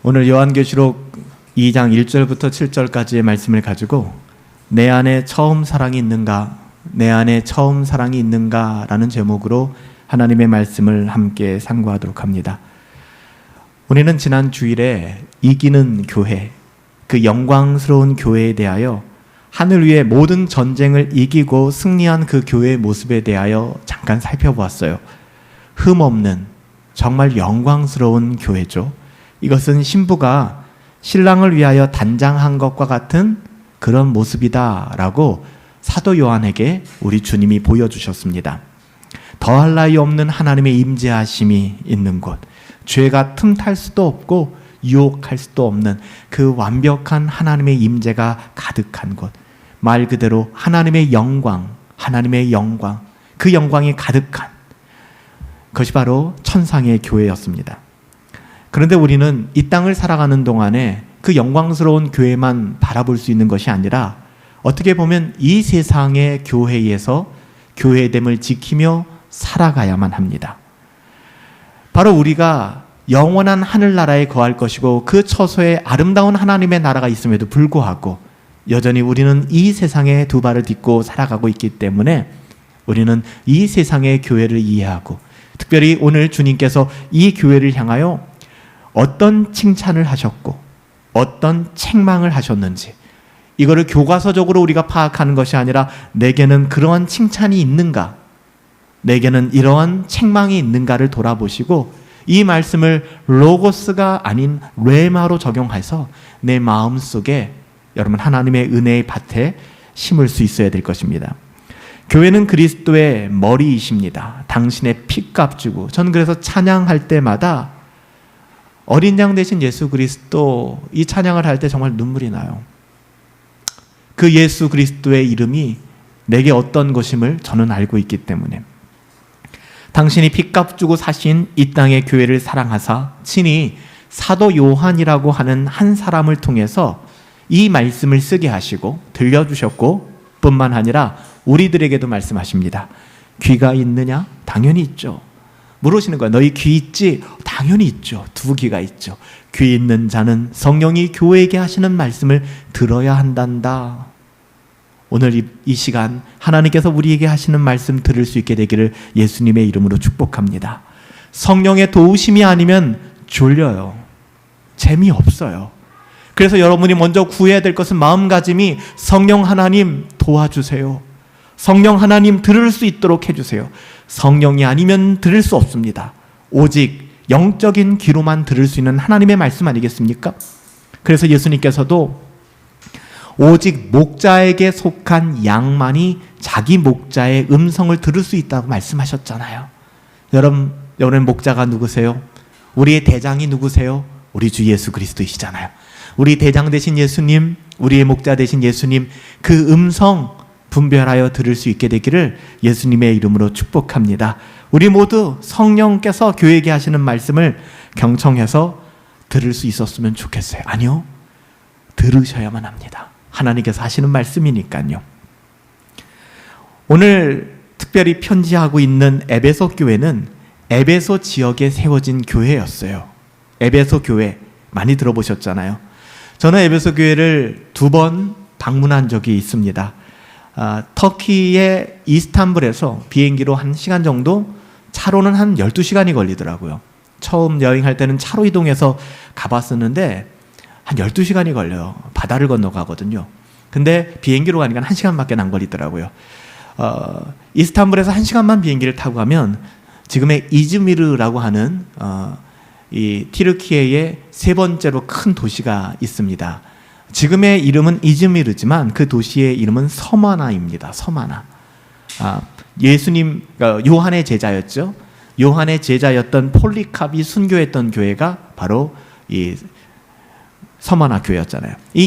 오늘 요한계시록 2장 1절부터 7절까지의 말씀을 가지고 내 안에 처음 사랑이 있는가? 내 안에 처음 사랑이 있는가? 라는 제목으로 하나님의 말씀을 함께 상고하도록 합니다. 우리는 지난 주일에 이기는 교회, 그 영광스러운 교회에 대하여 하늘 위의 모든 전쟁을 이기고 승리한 그 교회의 모습에 대하여 잠깐 살펴보았어요. 흠없는 정말 영광스러운 교회죠. 이것은 신부가 신랑을 위하여 단장한 것과 같은 그런 모습이다라고 사도 요한에게 우리 주님이 보여주셨습니다. 더할 나위 없는 하나님의 임재하심이 있는 곳, 죄가 틈탈 수도 없고 유혹할 수도 없는 그 완벽한 하나님의 임재가 가득한 곳, 말 그대로 하나님의 영광, 그 영광이 가득한 그것이 바로 천상의 교회였습니다. 그런데 우리는 이 땅을 살아가는 동안에 그 영광스러운 교회만 바라볼 수 있는 것이 아니라 어떻게 보면 이 세상의 교회에서 교회됨을 지키며 살아가야만 합니다. 바로 우리가 영원한 하늘나라에 거할 것이고 그 처소에 아름다운 하나님의 나라가 있음에도 불구하고 여전히 우리는 이 세상에 두 발을 딛고 살아가고 있기 때문에 우리는 이 세상의 교회를 이해하고, 특별히 오늘 주님께서 이 교회를 향하여 어떤 칭찬을 하셨고 어떤 책망을 하셨는지, 이거를 교과서적으로 우리가 파악하는 것이 아니라 내게는 그러한 칭찬이 있는가, 내게는 이러한 책망이 있는가를 돌아보시고 이 말씀을 로고스가 아닌 레마로 적용해서 내 마음속에 여러분 하나님의 은혜의 밭에 심을 수 있어야 될 것입니다. 교회는 그리스도의 머리이십니다. 당신의 피값 주고, 저는 그래서 찬양할 때마다 어린 양 되신 예수 그리스도, 이 찬양을 할 때 정말 눈물이 나요. 그 예수 그리스도의 이름이 내게 어떤 것임을 저는 알고 있기 때문에, 당신이 피값 주고 사신 이 땅의 교회를 사랑하사 친히 사도 요한이라고 하는 한 사람을 통해서 이 말씀을 쓰게 하시고 들려주셨고, 뿐만 아니라 우리들에게도 말씀하십니다. 귀가 있느냐? 당연히 있죠. 물으시는 거예요. 너희 귀 있지? 당연히 있죠. 두 귀가 있죠. 귀 있는 자는 성령이 교회에게 하시는 말씀을 들어야 한단다. 오늘 이 시간 하나님께서 우리에게 하시는 말씀 들을 수 있게 되기를 예수님의 이름으로 축복합니다. 성령의 도우심이 아니면 졸려요. 재미없어요. 그래서 여러분이 먼저 구해야 될 것은 마음가짐이 성령 하나님 도와주세요. 성령 하나님 들을 수 있도록 해주세요. 성령이 아니면 들을 수 없습니다. 오직 영적인 귀로만 들을 수 있는 하나님의 말씀 아니겠습니까? 그래서 예수님께서도 오직 목자에게 속한 양만이 자기 목자의 음성을 들을 수 있다고 말씀하셨잖아요. 여러분 목자가 누구세요? 우리의 대장이 누구세요? 우리 주 예수 그리스도이시잖아요. 우리 대장 되신 예수님, 우리의 목자 되신 예수님, 그 음성 분별하여 들을 수 있게 되기를 예수님의 이름으로 축복합니다. 우리 모두 성령께서 교회에게 하시는 말씀을 경청해서 들을 수 있었으면 좋겠어요. 아니요, 들으셔야만 합니다. 하나님께서 하시는 말씀이니까요. 오늘 특별히 편지하고 있는 에베소 교회는 에베소 지역에 세워진 교회였어요. 에베소 교회 많이 들어보셨잖아요. 저는 에베소 교회를 2번 방문한 적이 있습니다. 터키의 이스탄불에서 비행기로 1시간 정도, 차로는 한 12시간이 걸리더라고요. 처음 여행할 때는 차로 이동해서 가봤었는데 한 12시간이 걸려요. 바다를 건너가거든요. 근데 비행기로 가니까 1시간밖에 안 걸리더라고요. 이스탄불에서 1시간만 비행기를 타고 가면 지금의 이즈미르라고 하는 이 티르키예의 3번째로 큰 도시가 있습니다. 지금의 이름은 이즈미르지만 그 도시의 이름은 서마나입니다. 서마나. 예수님, 요한의 제자였죠. 요한의 제자였던 폴리캅이 순교했던 교회가 바로 이 서마나 교회였잖아요. 이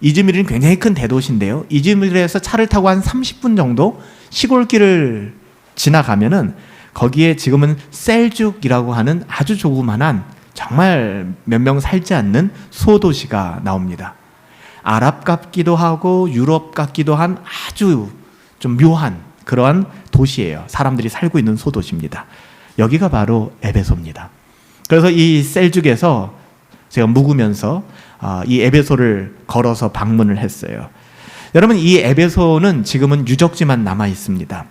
이즈미르는 굉장히 큰 대도시인데요. 이즈미르에서 차를 타고 한 30분 정도 시골길을 지나가면은 거기에 지금은 셀죽이라고 하는 아주 조그만한, 정말 몇 명 살지 않는 소도시가 나옵니다. 아랍 같기도 하고 유럽 같기도 한 아주 좀 묘한 그러한 도시예요. 사람들이 살고 있는 소도시입니다. 여기가 바로 에베소입니다. 그래서 이 셀죽에서 제가 묵으면서 이 에베소를 걸어서 방문을 했어요. 여러분, 이 에베소는 지금은 유적지만 남아 있습니다.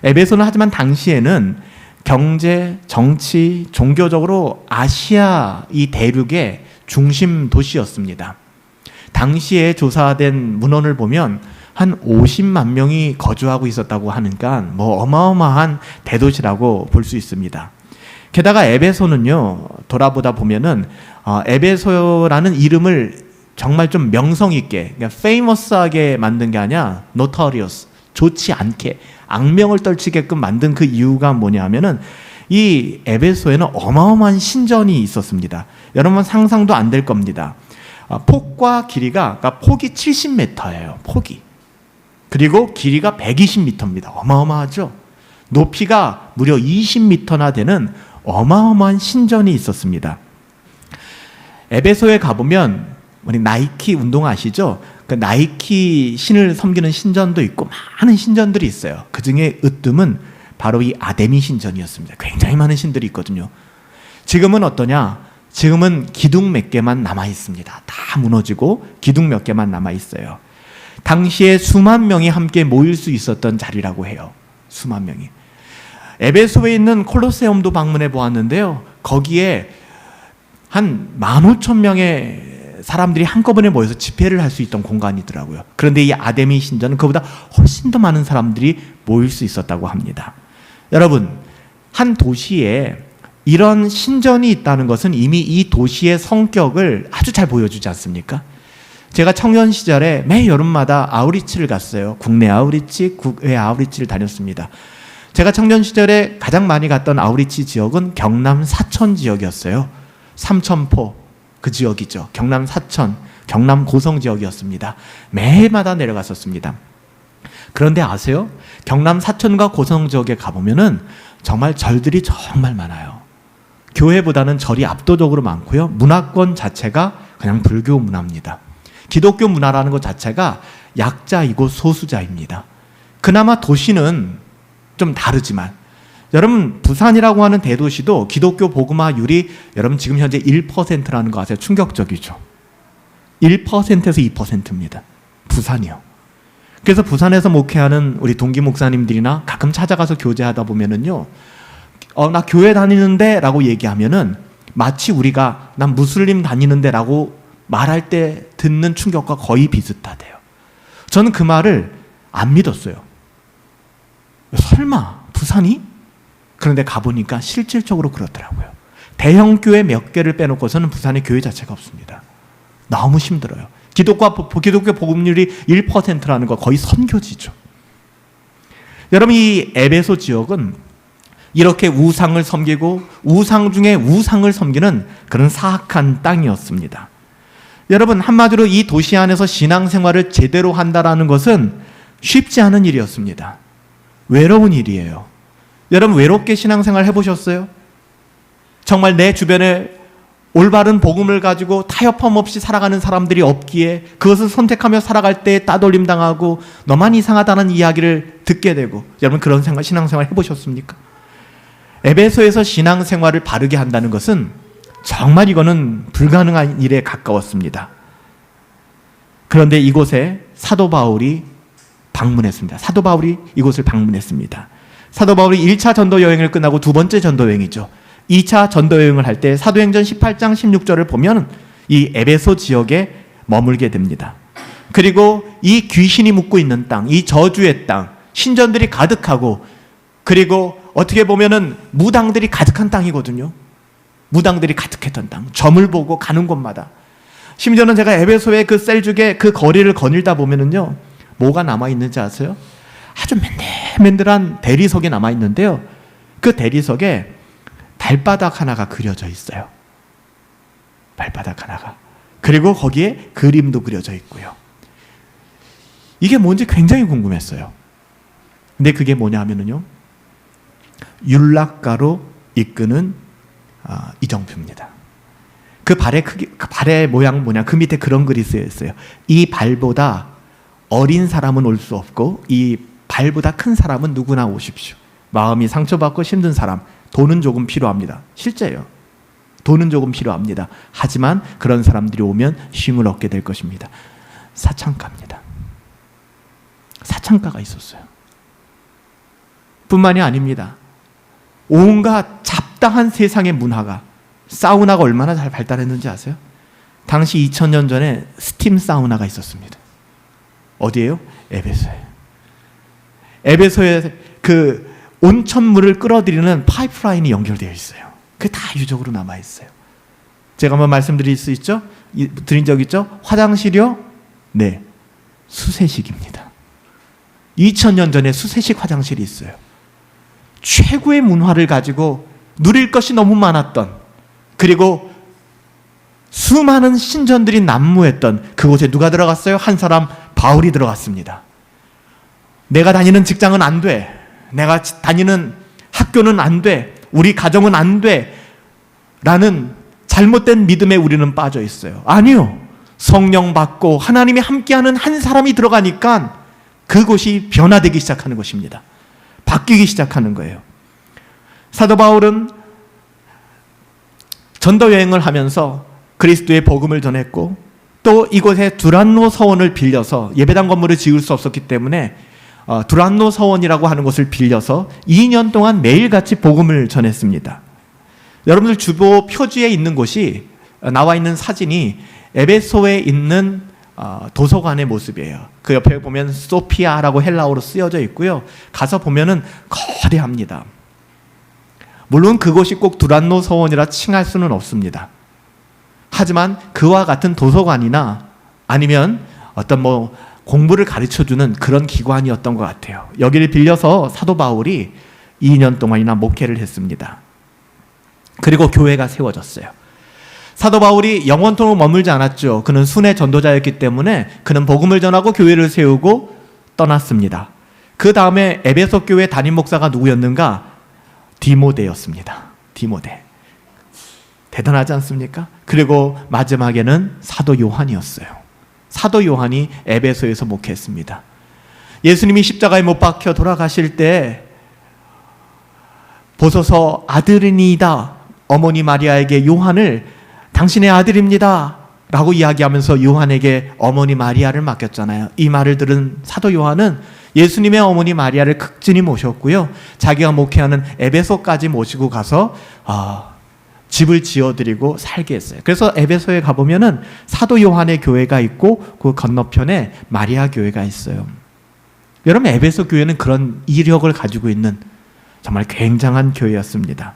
에베소는 하지만 당시에는 경제, 정치, 종교적으로 아시아 이 대륙의 중심 도시였습니다. 당시에 조사된 문헌을 보면 한 50만 명이 거주하고 있었다고 하니까 뭐 어마어마한 대도시라고 볼 수 있습니다. 게다가 에베소는요, 돌아보다 보면은 에베소라는 이름을 정말 좀 명성 있게, 그러니까 famous하게 만든 게 아니라 notorious, 좋지 않게 악명을 떨치게끔 만든 그 이유가 뭐냐면은 이 에베소에는 어마어마한 신전이 있었습니다. 여러분 상상도 안 될 겁니다. 폭과 길이가, 그러니까 폭이 70m예요. 폭이. 그리고 길이가 120m입니다. 어마어마하죠. 높이가 무려 20m나 되는 어마어마한 신전이 있었습니다. 에베소에 가보면 우리 나이키 운동 아시죠? 그 나이키 신을 섬기는 신전도 있고 많은 신전들이 있어요. 그 중에 으뜸은 바로 이 아데미 신전이었습니다. 굉장히 많은 신들이 있거든요. 지금은 어떠냐? 지금은 기둥 몇 개만 남아 있습니다. 다 무너지고 기둥 몇 개만 남아 있어요. 당시에 수만 명이 함께 모일 수 있었던 자리라고 해요. 수만 명이. 에베소에 있는 콜로세움도 방문해 보았는데요. 거기에 한 15,000명의 사람들이 한꺼번에 모여서 집회를 할 수 있던 공간이더라고요. 그런데 이 아데미 신전은 그보다 훨씬 더 많은 사람들이 모일 수 있었다고 합니다. 여러분, 한 도시에 이런 신전이 있다는 것은 이미 이 도시의 성격을 아주 잘 보여주지 않습니까? 제가 청년 시절에 매 여름마다 아우리치를 갔어요. 국내 아우리치, 국외 아우리치를 다녔습니다. 제가 청년 시절에 가장 많이 갔던 아우리치 지역은 경남 사천 지역이었어요. 삼천포 그 지역이죠. 경남 사천, 경남 고성 지역이었습니다. 매해마다 내려갔었습니다. 그런데 아세요? 경남 사천과 고성 지역에 가보면은 정말 절들이 정말 많아요. 교회보다는 절이 압도적으로 많고요. 문화권 자체가 그냥 불교 문화입니다. 기독교 문화라는 것 자체가 약자이고 소수자입니다. 그나마 도시는 좀 다르지만 여러분 부산이라고 하는 대도시도 기독교 복음화율이 여러분 지금 현재 1%라는 거 아세요? 충격적이죠. 1%에서 2%입니다. 부산이요. 그래서 부산에서 목회하는 우리 동기 목사님들이나 가끔 찾아가서 교제하다 보면은요, 나 교회 다니는데 라고 얘기하면은 마치 우리가 난 무슬림 다니는데 라고 말할 때 듣는 충격과 거의 비슷하대요. 저는 그 말을 안 믿었어요. 설마 부산이? 그런데 가보니까 실질적으로 그렇더라고요. 대형 교회 몇 개를 빼놓고서는 부산에 교회 자체가 없습니다. 너무 힘들어요. 기독교 복음률이 1%라는 거 거의 선교지죠. 여러분, 이 에베소 지역은 이렇게 우상을 섬기고 우상 중에 우상을 섬기는 그런 사악한 땅이었습니다. 여러분, 한마디로 이 도시 안에서 신앙생활을 제대로 한다는 것은 쉽지 않은 일이었습니다. 외로운 일이에요. 여러분, 외롭게 신앙생활 해보셨어요? 정말 내 주변에 올바른 복음을 가지고 타협함 없이 살아가는 사람들이 없기에 그것을 선택하며 살아갈 때 따돌림 당하고 너만 이상하다는 이야기를 듣게 되고, 여러분 그런 신앙생활 해보셨습니까? 에베소에서 신앙생활을 바르게 한다는 것은 정말 이거는 불가능한 일에 가까웠습니다. 그런데 이곳에 사도 바울이 방문했습니다. 사도 바울이 이곳을 방문했습니다. 사도 바울이 1차 전도 여행을 끝나고 두 번째 전도 여행이죠. 2차 전도 여행을 할 때 사도행전 18장 16절을 보면 이 에베소 지역에 머물게 됩니다. 그리고 이 귀신이 묵고 있는 땅, 이 저주의 땅, 신전들이 가득하고, 그리고 어떻게 보면은 무당들이 가득한 땅이거든요. 무당들이 가득했던 땅, 점을 보고 가는 곳마다. 심지어는 제가 에베소의 그 셀죽의 그 거리를 거닐다 보면은요, 뭐가 남아있는지 아세요? 아주 맨들맨들한 대리석이 남아있는데요, 그 대리석에 발바닥 하나가 그려져 있어요. 발바닥 하나가. 그리고 거기에 그림도 그려져 있고요. 이게 뭔지 굉장히 궁금했어요. 근데 그게 뭐냐 하면은요, 율락가로 이끄는 이정표입니다. 그 발의 크기, 그 발의 모양 뭐냐, 그 밑에 그런 글이 쓰여 있어요. 이 발보다 어린 사람은 올 수 없고 이 발보다 큰 사람은 누구나 오십시오. 마음이 상처받고 힘든 사람, 돈은 조금 필요합니다. 실제예요. 돈은 조금 필요합니다. 하지만 그런 사람들이 오면 쉼을 얻게 될 것입니다. 사창가입니다. 사창가가 있었어요. 뿐만이 아닙니다. 온갖 잡다한 세상의 문화가, 사우나가 얼마나 잘 발달했는지 아세요? 당시 2000년 전에 스팀 사우나가 있었습니다. 어디예요? 에베소에. 에베소에 그 온천물을 끌어들이는 파이프라인이 연결되어 있어요. 그게 다 유적으로 남아있어요. 제가 한번 말씀드릴 수 있죠? 드린 적 있죠? 화장실이요? 네. 수세식입니다. 2000년 전에 수세식 화장실이 있어요. 최고의 문화를 가지고 누릴 것이 너무 많았던, 그리고 수많은 신전들이 난무했던 그곳에 누가 들어갔어요? 한 사람, 바울이 들어갔습니다. 내가 다니는 직장은 안 돼. 내가 다니는 학교는 안 돼. 우리 가정은 안 돼. 라는 잘못된 믿음에 우리는 빠져 있어요. 아니요. 성령 받고 하나님이 함께하는 한 사람이 들어가니까 그곳이 변화되기 시작하는 것입니다. 바뀌기 시작하는 거예요. 사도 바울은 전도 여행을 하면서 그리스도의 복음을 전했고, 또 이곳에 두란노 서원을 빌려서, 예배당 건물을 지을 수 없었기 때문에 두란노 서원이라고 하는 곳을 빌려서 2년 동안 매일같이 복음을 전했습니다. 여러분들 주보 표지에 있는 곳이, 나와 있는 사진이 에베소에 있는 도서관의 모습이에요. 그 옆에 보면 소피아라고 헬라어로 쓰여져 있고요. 가서 보면은 거대합니다. 물론 그곳이 꼭 두란노 서원이라 칭할 수는 없습니다. 하지만 그와 같은 도서관이나 아니면 어떤 공부를 가르쳐주는 그런 기관이었던 것 같아요. 여기를 빌려서 사도 바울이 2년 동안이나 목회를 했습니다. 그리고 교회가 세워졌어요. 사도 바울이 영원토록 머물지 않았죠. 그는 순회 전도자였기 때문에 그는 복음을 전하고 교회를 세우고 떠났습니다. 그 다음에 에베소 교회 담임 목사가 누구였는가? 디모데였습니다. 디모데. 대단하지 않습니까? 그리고 마지막에는 사도 요한이었어요. 사도 요한이 에베소에서 목회했습니다. 예수님이 십자가에 못 박혀 돌아가실 때 보소서 아들이니이다. 어머니 마리아에게 요한을 당신의 아들입니다 라고 이야기하면서 요한에게 어머니 마리아를 맡겼잖아요. 이 말을 들은 사도 요한은 예수님의 어머니 마리아를 극진히 모셨고요. 자기가 목회하는 에베소까지 모시고 가서 집을 지어드리고 살게 했어요. 그래서 에베소에 가보면은 사도 요한의 교회가 있고 그 건너편에 마리아 교회가 있어요. 여러분, 에베소 교회는 그런 이력을 가지고 있는 정말 굉장한 교회였습니다.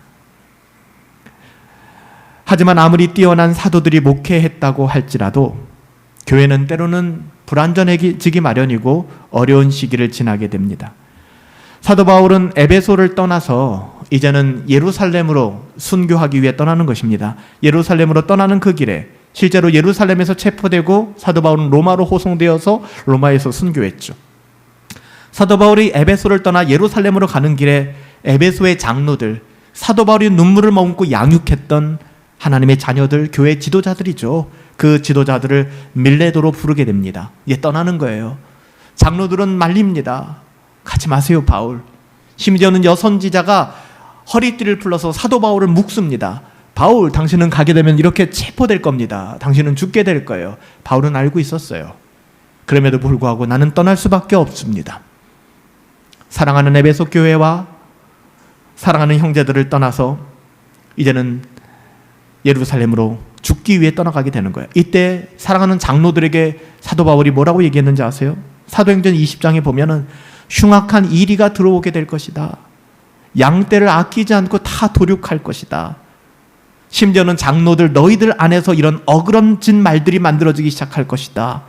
하지만 아무리 뛰어난 사도들이 목회했다고 할지라도 교회는 때로는 불완전해지기 마련이고 어려운 시기를 지나게 됩니다. 사도 바울은 에베소를 떠나서 이제는 예루살렘으로 순교하기 위해 떠나는 것입니다. 예루살렘으로 떠나는 그 길에 실제로 예루살렘에서 체포되고 사도 바울은 로마로 호송되어서 로마에서 순교했죠. 사도 바울이 에베소를 떠나 예루살렘으로 가는 길에 에베소의 장로들, 사도 바울이 눈물을 머금고 양육했던 하나님의 자녀들, 교회 지도자들이죠. 그 지도자들을 밀레도로 부르게 됩니다. 이제 떠나는 거예요. 장로들은 말립니다. 가지 마세요, 바울. 심지어는 여선지자가 허리띠를 풀러서 사도 바울을 묶습니다. 바울, 당신은 가게 되면 이렇게 체포될 겁니다. 당신은 죽게 될 거예요. 바울은 알고 있었어요. 그럼에도 불구하고 나는 떠날 수밖에 없습니다. 사랑하는 에베소 교회와 사랑하는 형제들을 떠나서 이제는 예루살렘으로 죽기 위해 떠나가게 되는 거예요. 이때 사랑하는 장로들에게 사도 바울이 뭐라고 얘기했는지 아세요? 사도행전 20장에 보면은 흉악한 이리가 들어오게 될 것이다. 양떼를 아끼지 않고 다 도륙할 것이다. 심지어는 장로들, 너희들 안에서 이런 어그러진 말들이 만들어지기 시작할 것이다.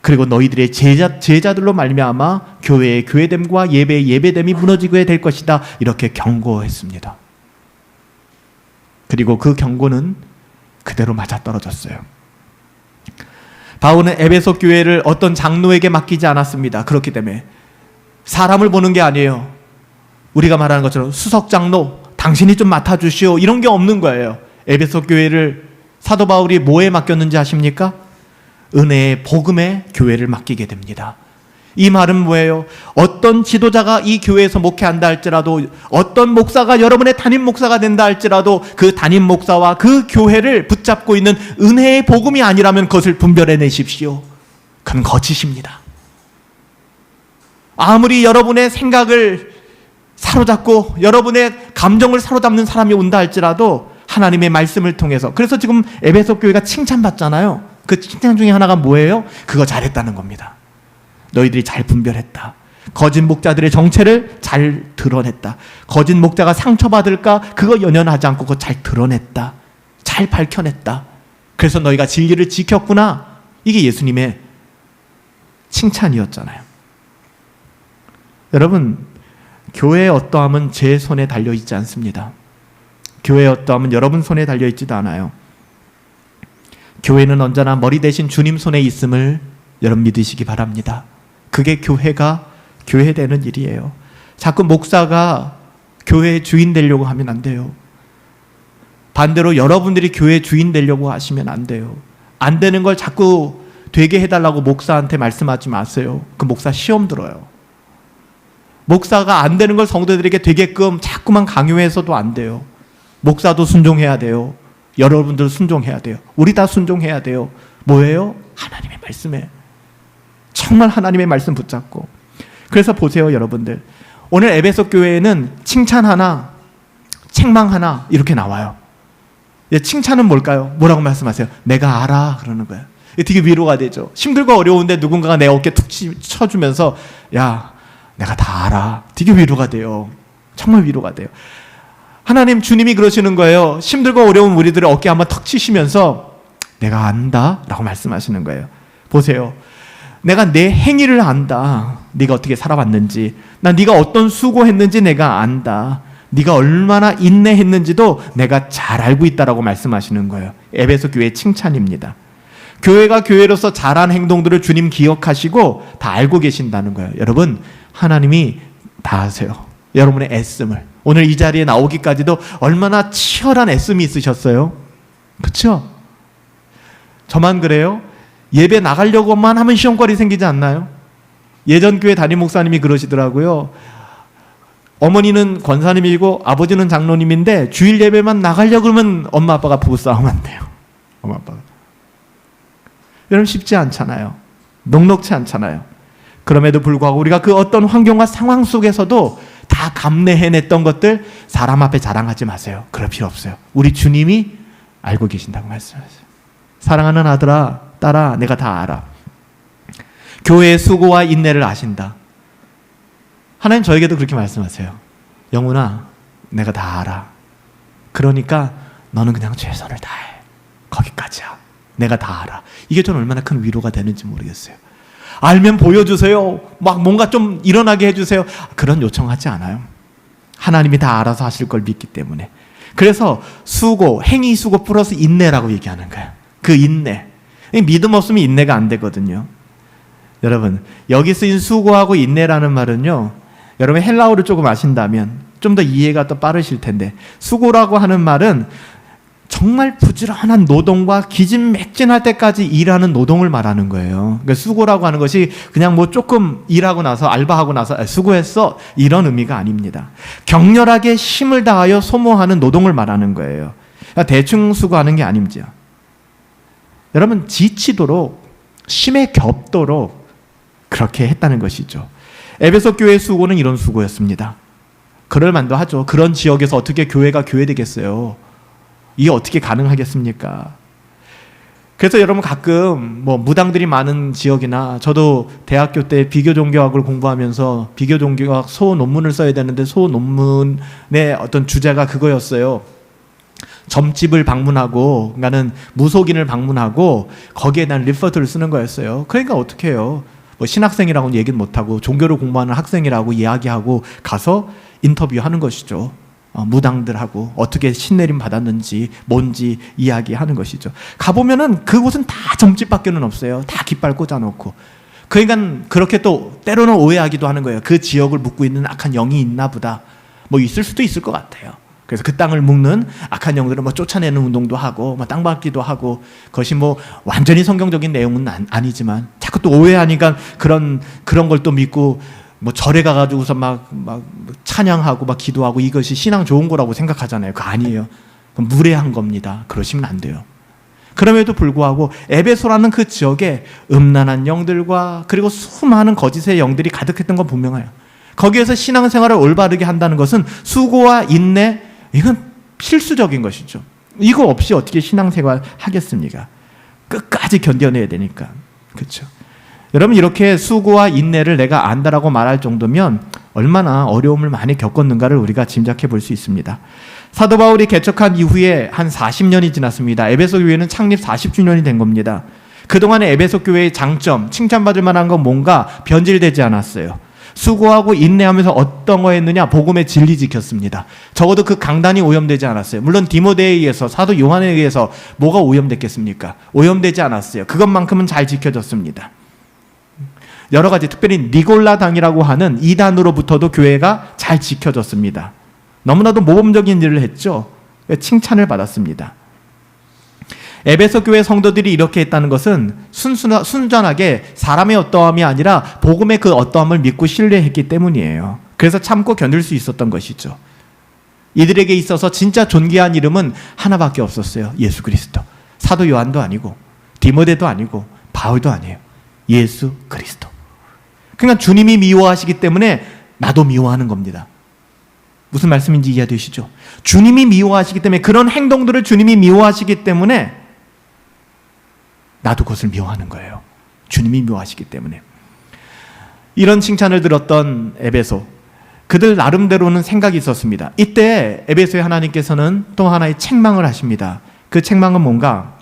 그리고 너희들의 제자들로 말미암아 교회의 교회됨과 예배의 예배됨이 무너지게 될 것이다. 이렇게 경고했습니다. 그리고 그 경고는 그대로 맞아떨어졌어요. 바울은 에베소 교회를 어떤 장로에게 맡기지 않았습니다. 그렇기 때문에 사람을 보는 게 아니에요. 우리가 말하는 것처럼 수석 장로, 당신이 좀 맡아주시오, 이런 게 없는 거예요. 에베소 교회를 사도 바울이 뭐에 맡겼는지 아십니까? 은혜의 복음의 교회를 맡기게 됩니다. 이 말은 뭐예요? 어떤 지도자가 이 교회에서 목회한다 할지라도, 어떤 목사가 여러분의 담임 목사가 된다 할지라도 그 담임 목사와 그 교회를 붙잡고 있는 은혜의 복음이 아니라면 그것을 분별해 내십시오. 그건 거짓입니다. 아무리 여러분의 생각을 사로잡고 여러분의 감정을 사로잡는 사람이 온다 할지라도 하나님의 말씀을 통해서, 그래서 지금 에베소 교회가 칭찬받잖아요. 그 칭찬 중에 하나가 뭐예요? 그거 잘했다는 겁니다. 너희들이 잘 분별했다. 거짓 목자들의 정체를 잘 드러냈다. 거짓 목자가 상처받을까 그거 연연하지 않고 그거 잘 드러냈다. 잘 밝혀냈다. 그래서 너희가 진리를 지켰구나. 이게 예수님의 칭찬이었잖아요. 여러분, 교회의 어떠함은 제 손에 달려있지 않습니다. 교회의 어떠함은 여러분 손에 달려있지도 않아요. 교회는 언제나 머리 대신 주님 손에 있음을 여러분 믿으시기 바랍니다. 그게 교회가 교회되는 일이에요. 자꾸 목사가 교회의 주인 되려고 하면 안 돼요. 반대로 여러분들이 교회의 주인 되려고 하시면 안 돼요. 안 되는 걸 자꾸 되게 해달라고 목사한테 말씀하지 마세요. 그 목사 시험 들어요. 목사가 안 되는 걸 성도들에게 되게끔 자꾸만 강요해서도 안 돼요. 목사도 순종해야 돼요. 여러분들 순종해야 돼요. 우리 다 순종해야 돼요. 뭐예요? 하나님의 말씀에. 정말 하나님의 말씀 붙잡고. 그래서 보세요, 여러분들. 오늘 에베소 교회에는 칭찬 하나, 책망 하나 이렇게 나와요. 칭찬은 뭘까요? 뭐라고 말씀하세요? 내가 알아 그러는 거예요. 되게 위로가 되죠. 힘들고 어려운데 누군가가 내 어깨 툭 쳐주면서 야, 내가 다 알아. 되게 위로가 돼요. 정말 위로가 돼요. 하나님 주님이 그러시는 거예요. 힘들고 어려운 우리들의 어깨 한번 턱 치시면서 내가 안다 라고 말씀하시는 거예요. 보세요. 내가 내 행위를 안다. 네가 어떻게 살아왔는지, 네가 어떤 수고했는지 내가 안다. 네가 얼마나 인내했는지도 내가 잘 알고 있다라고 말씀하시는 거예요. 에베소 교회의 칭찬입니다. 교회가 교회로서 잘한 행동들을 주님 기억하시고 다 알고 계신다는 거예요. 여러분, 하나님이 다 아세요. 여러분의 애씀을. 오늘 이 자리에 나오기까지도 얼마나 치열한 애씀이 있으셨어요. 그렇죠? 저만 그래요? 예배 나가려고만 하면 시험거리 생기지 않나요? 예전 교회 담임 목사님이 그러시더라고요. 어머니는 권사님이고 아버지는 장로님인데 주일 예배만 나가려고 그러면 엄마 아빠가 부부싸움 한대요. 엄마 아빠가. 여러분 쉽지 않잖아요. 녹록치 않잖아요. 그럼에도 불구하고 우리가 그 어떤 환경과 상황 속에서도 다 감내해냈던 것들 사람 앞에 자랑하지 마세요. 그럴 필요 없어요. 우리 주님이 알고 계신다고 말씀하세요. 사랑하는 아들아, 딸아, 내가 다 알아. 교회의 수고와 인내를 아신다. 하나님 저에게도 그렇게 말씀하세요. 영훈아, 내가 다 알아. 그러니까 너는 그냥 최선을 다해. 거기까지야. 내가 다 알아. 이게 전 얼마나 큰 위로가 되는지 모르겠어요. 알면 보여주세요. 막 뭔가 좀 일어나게 해주세요. 그런 요청하지 않아요. 하나님이 다 알아서 하실 걸 믿기 때문에. 그래서 수고, 행위 수고 플러스 인내라고 얘기하는 거예요. 그 인내. 믿음 없으면 인내가 안 되거든요. 여러분, 여기 쓰인 수고하고 인내라는 말은요, 여러분 헬라어를 조금 아신다면 좀 더 이해가 더 빠르실 텐데, 수고라고 하는 말은 정말 부지런한 노동과 기진맥진할 때까지 일하는 노동을 말하는 거예요. 그러니까 수고라고 하는 것이 그냥 뭐 조금 일하고 나서 알바하고 나서 수고했어 이런 의미가 아닙니다. 격렬하게 힘을 다하여 소모하는 노동을 말하는 거예요. 그러니까 대충 수고하는 게 아닙니다. 여러분 지치도록 심에 겹도록 그렇게 했다는 것이죠. 에베소 교회의 수고는 이런 수고였습니다. 그럴 만도 하죠. 그런 지역에서 어떻게 교회가 교회 되겠어요? 이게 어떻게 가능하겠습니까? 그래서 여러분 가끔 뭐 무당들이 많은 지역이나, 저도 대학교 때 비교종교학을 공부하면서 비교종교학 소논문을 써야 되는데 소논문의 어떤 주제가 그거였어요. 점집을 방문하고, 그러니까는 무속인을 방문하고 거기에 대한 리포트를 쓰는 거였어요. 그러니까 어떻게 해요? 뭐 신학생이라고는 얘기는 못하고 종교를 공부하는 학생이라고 이야기하고 가서 인터뷰하는 것이죠. 무당들하고 어떻게 신내림 받았는지 뭔지 이야기하는 것이죠. 가보면은 그곳은 다 점집밖에는 없어요. 다 깃발 꽂아놓고. 그러니까 그렇게 또 때로는 오해하기도 하는 거예요. 그 지역을 묵고 있는 악한 영이 있나 보다. 뭐 있을 수도 있을 것 같아요. 그래서 그 땅을 묶는 악한 영들을 뭐 쫓아내는 운동도 하고 뭐 땅 밟기도 하고, 그것이 뭐 완전히 성경적인 내용은 아니지만 자꾸 또 오해하니까 그런 걸 또 믿고 뭐 절에 가가지고서 막 찬양하고 막 기도하고 이것이 신앙 좋은 거라고 생각하잖아요. 그거 아니에요. 그건 무례한 겁니다. 그러시면 안 돼요. 그럼에도 불구하고 에베소라는 그 지역에 음란한 영들과 그리고 수많은 거짓의 영들이 가득했던 건 분명해요. 거기에서 신앙생활을 올바르게 한다는 것은 수고와 인내, 이건 필수적인 것이죠. 이거 없이 어떻게 신앙생활 하겠습니까? 끝까지 견뎌내야 되니까. 그렇죠? 여러분, 이렇게 수고와 인내를 내가 안다라고 말할 정도면 얼마나 어려움을 많이 겪었는가를 우리가 짐작해 볼 수 있습니다. 사도 바울이 개척한 이후에 한 40년이 지났습니다. 에베소 교회는 창립 40주년이 된 겁니다. 그동안의 에베소 교회의 장점, 칭찬받을 만한 건 뭔가 변질되지 않았어요. 수고하고 인내하면서 어떤 거 했느냐? 복음의 진리 지켰습니다. 적어도 그 강단이 오염되지 않았어요. 물론 디모데에 의해서, 사도 요한에 의해서 뭐가 오염됐겠습니까? 오염되지 않았어요. 그것만큼은 잘 지켜졌습니다. 여러 가지, 특별히 니골라당이라고 하는 이단으로부터도 교회가 잘 지켜졌습니다. 너무나도 모범적인 일을 했죠. 칭찬을 받았습니다. 에베소 교회 성도들이 이렇게 했다는 것은 순전하게 사람의 어떠함이 아니라 복음의 그 어떠함을 믿고 신뢰했기 때문이에요. 그래서 참고 견딜 수 있었던 것이죠. 이들에게 있어서 진짜 존귀한 이름은 하나밖에 없었어요. 예수 그리스도. 사도 요한도 아니고 디모데도 아니고 바울도 아니에요. 예수 그리스도. 그러니까 주님이 미워하시기 때문에 나도 미워하는 겁니다. 무슨 말씀인지 이해되시죠? 주님이 미워하시기 때문에, 그런 행동들을 주님이 미워하시기 때문에 나도 그것을 미워하는 거예요. 주님이 미워하시기 때문에. 이런 칭찬을 들었던 에베소, 그들 나름대로는 생각이 있었습니다. 이때 에베소의 하나님께서는 또 하나의 책망을 하십니다. 그 책망은 뭔가?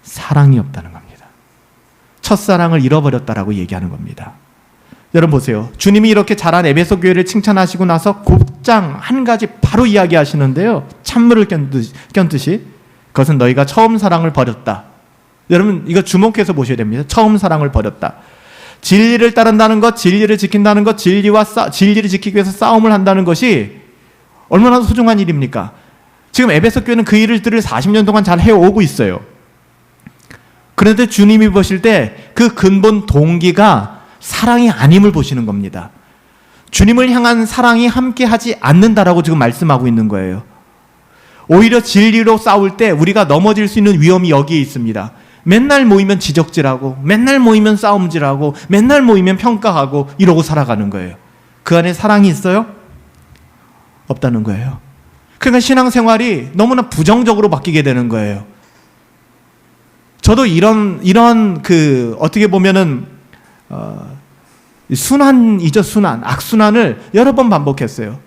사랑이 없다는 겁니다. 첫사랑을 잃어버렸다라고 얘기하는 겁니다. 여러분 보세요. 주님이 이렇게 잘한 에베소 교회를 칭찬하시고 나서 곧장 한 가지 바로 이야기하시는데요. 찬물을 껴듯이 그것은 너희가 처음 사랑을 버렸다. 여러분 이거 주목해서 보셔야 됩니다. 처음 사랑을 버렸다. 진리를 따른다는 것, 진리를 지킨다는 것, 진리를 지키기 위해서 싸움을 한다는 것이 얼마나 소중한 일입니까? 지금 에베소 교회는 그 일들을 40년 동안 잘 해오고 있어요. 그런데 주님이 보실 때 그 근본 동기가 사랑이 아님을 보시는 겁니다. 주님을 향한 사랑이 함께하지 않는다라고 지금 말씀하고 있는 거예요. 오히려 진리로 싸울 때 우리가 넘어질 수 있는 위험이 여기에 있습니다. 맨날 모이면 지적질하고, 맨날 모이면 싸움질하고, 맨날 모이면 평가하고 이러고 살아가는 거예요. 그 안에 사랑이 있어요? 없다는 거예요. 그러니까 신앙생활이 너무나 부정적으로 바뀌게 되는 거예요. 저도 이런 어떻게 보면은 순환이죠, 순환. 악순환을 여러 번 반복했어요.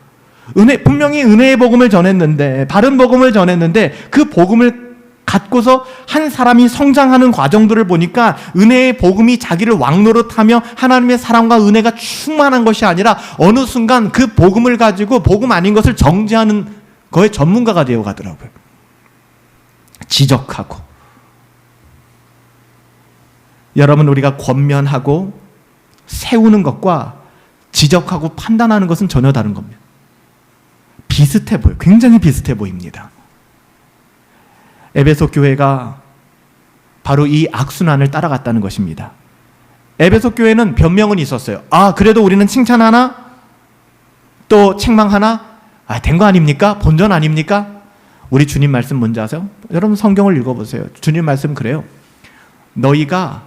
분명히 은혜의 복음을 전했는데, 바른 복음을 전했는데, 그 복음을 갖고서 한 사람이 성장하는 과정들을 보니까 은혜의 복음이 자기를 왕노릇하며 하나님의 사랑과 은혜가 충만한 것이 아니라 어느 순간 그 복음을 가지고 복음 아닌 것을 정죄하는 거의 전문가가 되어 가더라고요. 지적하고. 여러분, 우리가 권면하고 세우는 것과 지적하고 판단하는 것은 전혀 다른 겁니다. 비슷해 보여요. 굉장히 비슷해 보입니다. 에베소 교회가 바로 이 악순환을 따라갔다는 것입니다. 에베소 교회는 변명은 있었어요. 그래도 우리는 칭찬하나? 또 책망하나? 된 거 아닙니까? 본전 아닙니까? 우리 주님 말씀 뭔지 아세요? 여러분 성경을 읽어보세요. 주님 말씀 그래요. 너희가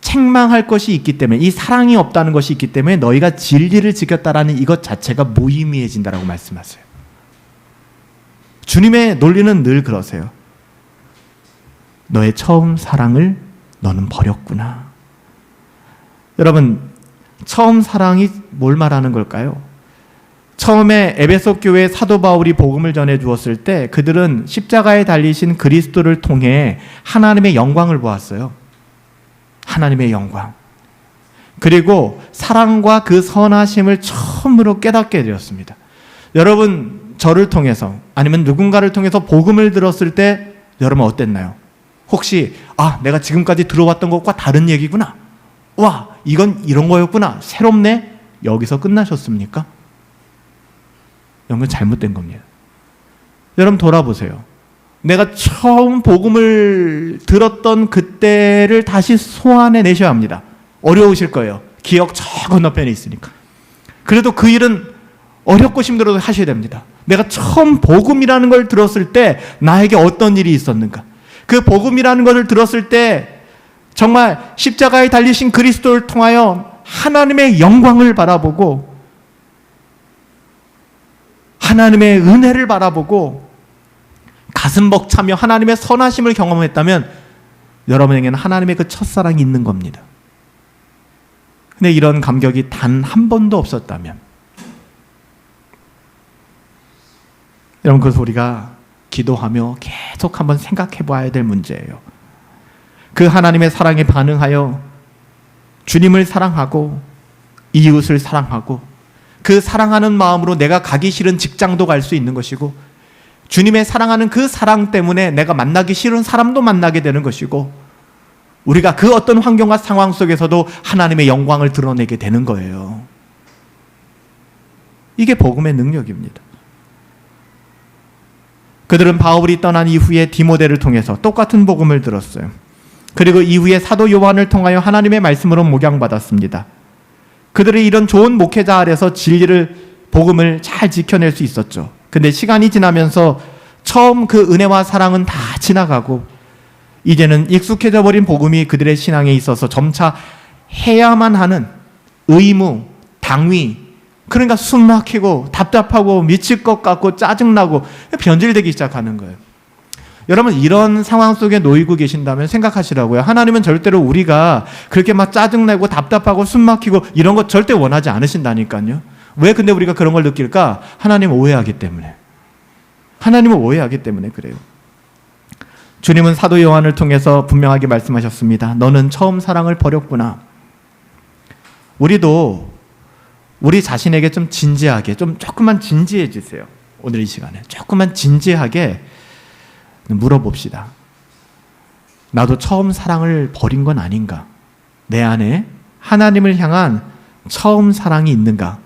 책망할 것이 있기 때문에, 이 사랑이 없다는 것이 있기 때문에 너희가 진리를 지켰다라는 이것 자체가 무의미해진다라고 말씀하세요. 주님의 논리는 늘 그러세요. 너의 처음 사랑을 너는 버렸구나. 여러분, 처음 사랑이 뭘 말하는 걸까요? 처음에 에베소 교회 사도 바울이 복음을 전해 주었을 때 그들은 십자가에 달리신 그리스도를 통해 하나님의 영광을 보았어요. 하나님의 영광. 그리고 사랑과 그 선하심을 처음으로 깨닫게 되었습니다. 여러분, 저를 통해서 아니면 누군가를 통해서 복음을 들었을 때 여러분 어땠나요? 혹시 내가 지금까지 들어왔던 것과 다른 얘기구나. 와, 이건 이런 거였구나. 새롭네. 여기서 끝나셨습니까? 이건 잘못된 겁니다. 여러분 돌아보세요. 내가 처음 복음을 들었던 그때를 다시 소환해 내셔야 합니다. 어려우실 거예요. 기억 저 건너편에 있으니까. 그래도 그 일은 어렵고 힘들어도 하셔야 됩니다. 내가 처음 복음이라는 걸 들었을 때 나에게 어떤 일이 있었는가? 그 복음이라는 것을 들었을 때 정말 십자가에 달리신 그리스도를 통하여 하나님의 영광을 바라보고 하나님의 은혜를 바라보고 가슴 벅차며 하나님의 선하심을 경험했다면 여러분에게는 하나님의 그 첫사랑이 있는 겁니다. 근데 이런 감격이 단 한 번도 없었다면 여러분, 그것을 우리가 기도하며 계속 한번 생각해 봐야 될 문제예요. 그 하나님의 사랑에 반응하여 주님을 사랑하고 이웃을 사랑하고 그 사랑하는 마음으로 내가 가기 싫은 직장도 갈 수 있는 것이고 주님의 사랑하는 그 사랑 때문에 내가 만나기 싫은 사람도 만나게 되는 것이고 우리가 그 어떤 환경과 상황 속에서도 하나님의 영광을 드러내게 되는 거예요. 이게 복음의 능력입니다. 그들은 바울이 떠난 이후에 디모데를 통해서 똑같은 복음을 들었어요. 그리고 이후에 사도 요한을 통하여 하나님의 말씀으로 목양받았습니다. 그들이 이런 좋은 목회자 아래서 진리를, 복음을 잘 지켜낼 수 있었죠. 근데 시간이 지나면서 처음 그 은혜와 사랑은 다 지나가고 이제는 익숙해져 버린 복음이 그들의 신앙에 있어서 점차 해야만 하는 의무, 당위, 그러니까 숨 막히고 답답하고 미칠 것 같고 짜증나고 변질되기 시작하는 거예요. 여러분, 이런 상황 속에 놓이고 계신다면 생각하시라고요. 하나님은 절대로 우리가 그렇게 막 짜증내고 답답하고 숨 막히고 이런 것 절대 원하지 않으신다니까요. 왜 근데 우리가 그런 걸 느낄까? 하나님을 오해하기 때문에. 하나님을 오해하기 때문에 그래요. 주님은 사도 요한을 통해서 분명하게 말씀하셨습니다. 너는 처음 사랑을 버렸구나. 우리도 우리 자신에게 좀 진지하게, 조금만 진지해지세요. 오늘 이 시간에 조금만 진지하게 물어봅시다. 나도 처음 사랑을 버린 건 아닌가? 내 안에 하나님을 향한 처음 사랑이 있는가?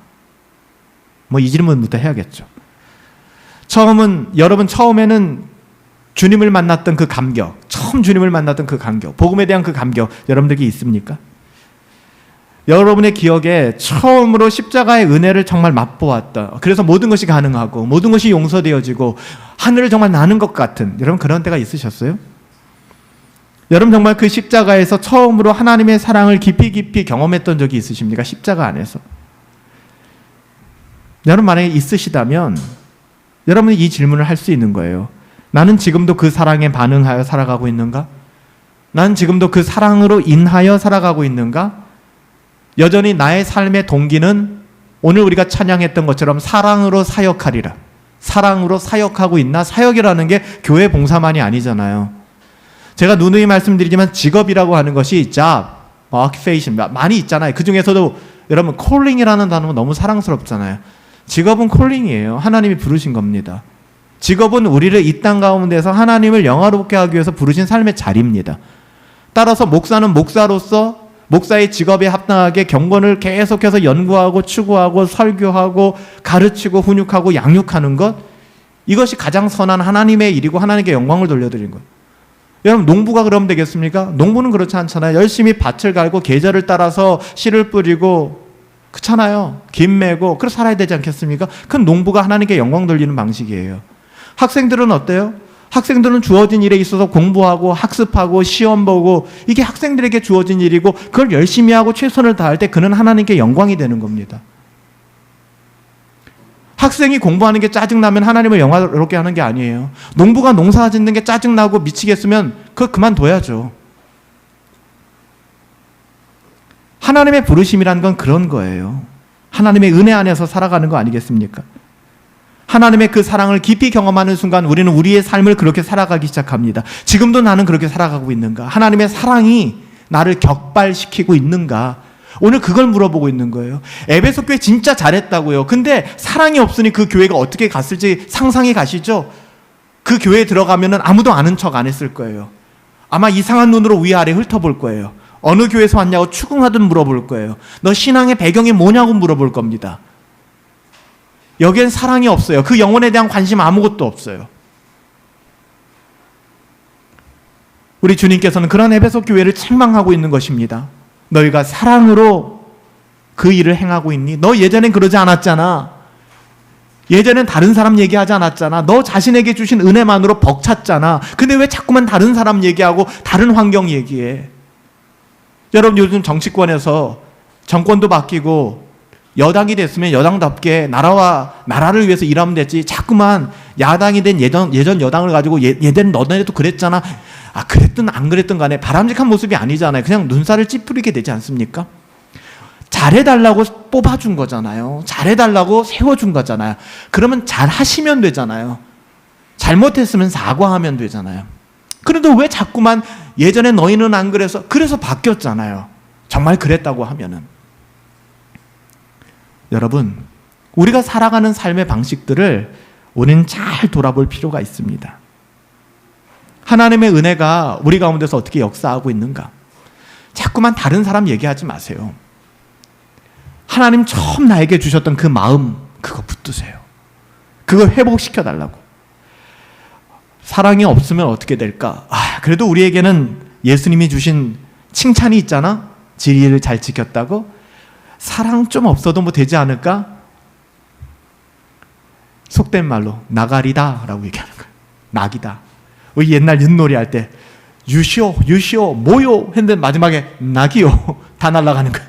이 질문부터 해야겠죠. 여러분 처음에는 주님을 만났던 그 감격, 처음 주님을 만났던 그 감격, 복음에 대한 그 감격 여러분들에게 있습니까? 여러분의 기억에 처음으로 십자가의 은혜를 정말 맛보았다. 그래서 모든 것이 가능하고 모든 것이 용서되어지고 하늘을 정말 나는 것 같은, 여러분 그런 때가 있으셨어요? 여러분 정말 그 십자가에서 처음으로 하나님의 사랑을 깊이 경험했던 적이 있으십니까? 십자가 안에서. 여러분 만약에 있으시다면 여러분이 이 질문을 할 수 있는 거예요. 나는 지금도 그 사랑에 반응하여 살아가고 있는가? 나는 지금도 그 사랑으로 인하여 살아가고 있는가? 여전히 나의 삶의 동기는 오늘 우리가 찬양했던 것처럼 사랑으로 사역하리라. 사랑으로 사역하고 있나? 사역이라는 게 교회 봉사만이 아니잖아요. 제가 누누이 말씀드리지만 직업이라고 하는 것이 job, occupation 많이 있잖아요. 그 중에서도 여러분 calling이라는 단어가 너무 사랑스럽잖아요. 직업은 calling이에요. 하나님이 부르신 겁니다. 직업은 우리를 이 땅 가운데서 하나님을 영화롭게 하기 위해서 부르신 삶의 자리입니다. 따라서 목사는 목사로서 목사의 직업에 합당하게 경건을 계속해서 연구하고 추구하고 설교하고 가르치고 훈육하고 양육하는 것, 이것이 가장 선한 하나님의 일이고 하나님께 영광을 돌려드리는 거예요. 여러분 농부가 그러면 되겠습니까? 농부는 그렇지 않잖아요. 열심히 밭을 갈고 계절을 따라서 씨를 뿌리고 그렇잖아요. 김 메고 그렇게 살아야 되지 않겠습니까? 그건 농부가 하나님께 영광 돌리는 방식이에요. 학생들은 어때요? 학생들은 주어진 일에 있어서 공부하고 학습하고 시험 보고 이게 학생들에게 주어진 일이고 그걸 열심히 하고 최선을 다할 때 그는 하나님께 영광이 되는 겁니다. 학생이 공부하는 게 짜증나면 하나님을 영화롭게 하는 게 아니에요. 농부가 농사 짓는 게 짜증나고 미치겠으면 그거 그만둬야죠. 하나님의 부르심이란 건 그런 거예요. 하나님의 은혜 안에서 살아가는 거 아니겠습니까? 하나님의 그 사랑을 깊이 경험하는 순간 우리는 우리의 삶을 그렇게 살아가기 시작합니다. 지금도 나는 그렇게 살아가고 있는가? 하나님의 사랑이 나를 격발시키고 있는가? 오늘 그걸 물어보고 있는 거예요. 에베소 교회 진짜 잘했다고요. 근데 사랑이 없으니 그 교회가 어떻게 갔을지 상상이 가시죠? 그 교회에 들어가면 아무도 아는 척 안 했을 거예요. 아마 이상한 눈으로 위아래 훑어볼 거예요. 어느 교회에서 왔냐고 추궁하듯 물어볼 거예요. 너 신앙의 배경이 뭐냐고 물어볼 겁니다. 여기엔 사랑이 없어요. 그 영혼에 대한 관심 아무것도 없어요. 우리 주님께서는 그런 에베소 교회를 책망하고 있는 것입니다. 너희가 사랑으로 그 일을 행하고 있니? 너 예전엔 그러지 않았잖아. 예전엔 다른 사람 얘기하지 않았잖아. 너 자신에게 주신 은혜만으로 벅찼잖아. 근데 왜 자꾸만 다른 사람 얘기하고 다른 환경 얘기해? 여러분, 요즘 정치권에서 정권도 바뀌고 여당이 됐으면 여당답게 나라를 위해서 일하면 됐지. 자꾸만 야당이 된 예전 여당을 가지고 예전 너네도 그랬잖아. 그랬든 안 그랬든 간에 바람직한 모습이 아니잖아요. 그냥 눈살을 찌푸리게 되지 않습니까? 잘해달라고 뽑아준 거잖아요. 잘해달라고 세워준 거잖아요. 그러면 잘하시면 되잖아요. 잘못했으면 사과하면 되잖아요. 그런데 왜 자꾸만 예전에 너희는 안 그래서 바뀌었잖아요. 정말 그랬다고 하면은. 여러분, 우리가 살아가는 삶의 방식들을 우리는 잘 돌아볼 필요가 있습니다. 하나님의 은혜가 우리 가운데서 어떻게 역사하고 있는가? 자꾸만 다른 사람 얘기하지 마세요. 하나님 처음 나에게 주셨던 그 마음, 그거 붙드세요. 그걸 회복시켜달라고. 사랑이 없으면 어떻게 될까? 그래도 우리에게는 예수님이 주신 칭찬이 있잖아? 진리를 잘 지켰다고? 사랑 좀 없어도 뭐 되지 않을까? 속된 말로 나가리다 라고 얘기하는 거예요. 낙이다. 우리 옛날 윷놀이 할 때 유시오 뭐요 했는데 마지막에 낙이요 다 날아가는 거예요.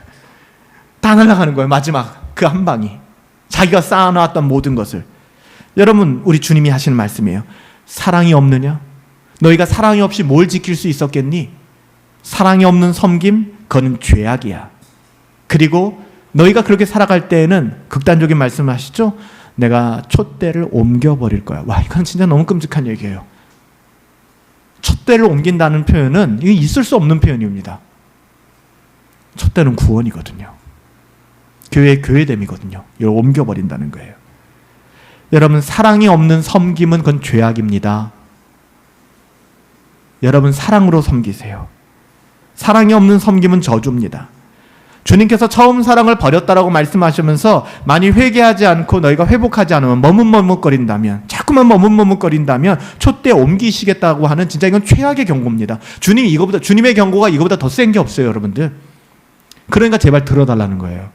다 날아가는 거예요. 마지막 그 한 방이 자기가 쌓아놨던 모든 것을. 여러분, 우리 주님이 하시는 말씀이에요. 사랑이 없느냐? 너희가 사랑이 없이 뭘 지킬 수 있었겠니? 사랑이 없는 섬김, 그건 죄악이야. 그리고 너희가 그렇게 살아갈 때에는 극단적인 말씀을 하시죠? 내가 촛대를 옮겨버릴 거야. 와, 이건 진짜 너무 끔찍한 얘기예요. 촛대를 옮긴다는 표현은 이게 있을 수 없는 표현입니다. 촛대는 구원이거든요. 교회의 교회됨이거든요. 이걸 옮겨버린다는 거예요. 여러분, 사랑이 없는 섬김은 그건 죄악입니다. 여러분, 사랑으로 섬기세요. 사랑이 없는 섬김은 저주입니다. 주님께서 처음 사랑을 버렸다라고 말씀하시면서 많이 회개하지 않고 너희가 회복하지 않으면 머뭇머뭇거린다면, 자꾸만 머뭇머뭇거린다면 촛대 옮기시겠다고 하는, 진짜 이건 최악의 경고입니다. 주님의 경고가 이거보다 더 센 게 없어요, 여러분들. 그러니까 제발 들어달라는 거예요.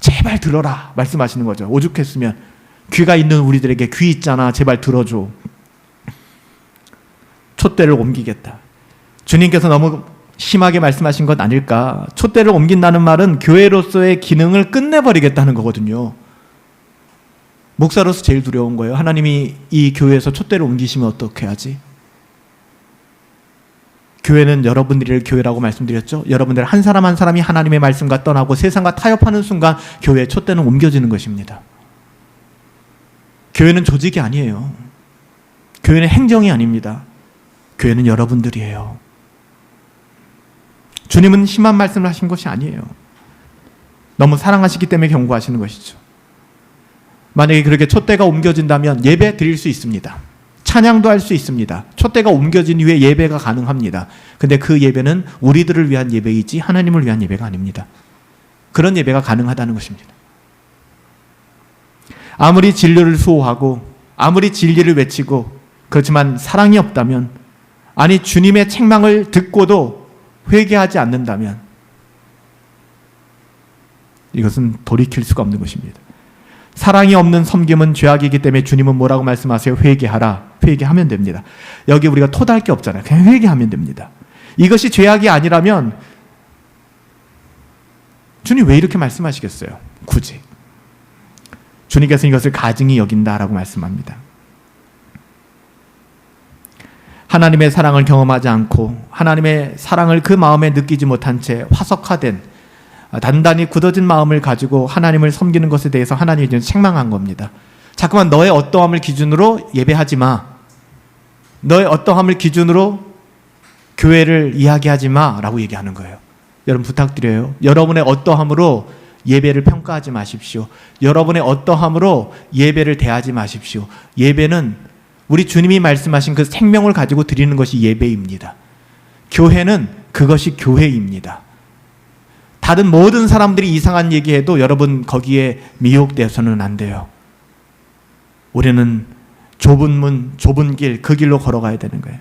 제발 들어라 말씀하시는 거죠. 오죽했으면. 귀가 있는 우리들에게 귀 있잖아, 제발 들어줘. 촛대를 옮기겠다. 주님께서 너무 심하게 말씀하신 것 아닐까? 촛대를 옮긴다는 말은 교회로서의 기능을 끝내버리겠다는 거거든요. 목사로서 제일 두려운 거예요. 하나님이 이 교회에서 촛대를 옮기시면 어떻게 하지? 교회는 여러분들의 교회라고 말씀드렸죠. 여러분들 한 사람 한 사람이 하나님의 말씀과 떠나고 세상과 타협하는 순간 교회의 촛대는 옮겨지는 것입니다. 교회는 조직이 아니에요. 교회는 행정이 아닙니다. 교회는 여러분들이에요. 주님은 심한 말씀을 하신 것이 아니에요. 너무 사랑하시기 때문에 경고하시는 것이죠. 만약에 그렇게 촛대가 옮겨진다면 예배 드릴 수 있습니다. 찬양도 할 수 있습니다. 촛대가 옮겨진 이후에 예배가 가능합니다. 근데 그 예배는 우리들을 위한 예배이지 하나님을 위한 예배가 아닙니다. 그런 예배가 가능하다는 것입니다. 아무리 진리를 수호하고 아무리 진리를 외치고 그렇지만 사랑이 없다면, 아니 주님의 책망을 듣고도 회개하지 않는다면 이것은 돌이킬 수가 없는 것입니다. 사랑이 없는 섬김은 죄악이기 때문에 주님은 뭐라고 말씀하세요? 회개하라. 회개하면 됩니다. 여기 우리가 토달 게 없잖아요. 그냥 회개하면 됩니다. 이것이 죄악이 아니라면 주님 왜 이렇게 말씀하시겠어요? 굳이. 주님께서 이것을 가증히 여긴다라고 말씀합니다. 하나님의 사랑을 경험하지 않고 하나님의 사랑을 그 마음에 느끼지 못한 채 화석화된 단단히 굳어진 마음을 가지고 하나님을 섬기는 것에 대해서 하나님이 지금 책망한 겁니다. 자꾸만 너의 어떠함을 기준으로 예배하지 마. 너의 어떠함을 기준으로 교회를 이야기하지 마 라고 얘기하는 거예요. 여러분 부탁드려요. 여러분의 어떠함으로 예배를 평가하지 마십시오. 여러분의 어떠함으로 예배를 대하지 마십시오. 예배는 우리 주님이 말씀하신 그 생명을 가지고 드리는 것이 예배입니다. 교회는 그것이 교회입니다. 다른 모든 사람들이 이상한 얘기해도 여러분 거기에 미혹되어서는 안 돼요. 우리는 좁은 문, 좁은 길, 그 길로 걸어가야 되는 거예요.